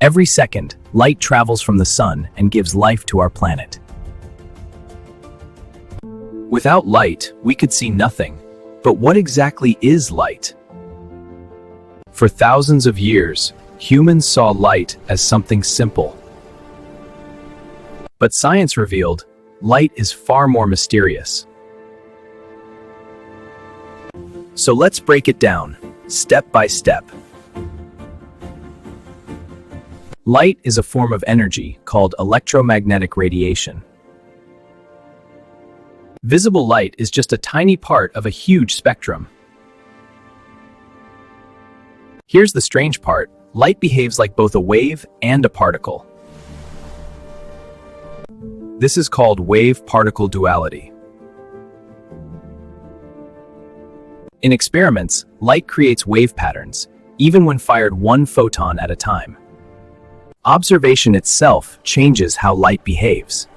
Every second, light travels from the sun and gives life to our planet. Without light, we could see nothing. But what exactly is light? For thousands of years, humans saw light as something simple. But science revealed, light is far more mysterious. So let's break it down, step by step. Light is a form of energy called electromagnetic radiation. Visible light is just a tiny part of a huge spectrum. Here's the strange part. Light behaves like both a wave and a particle. This is called wave-particle duality. In experiments, light creates wave patterns, even when fired one photon at a time. Observation itself changes how light behaves.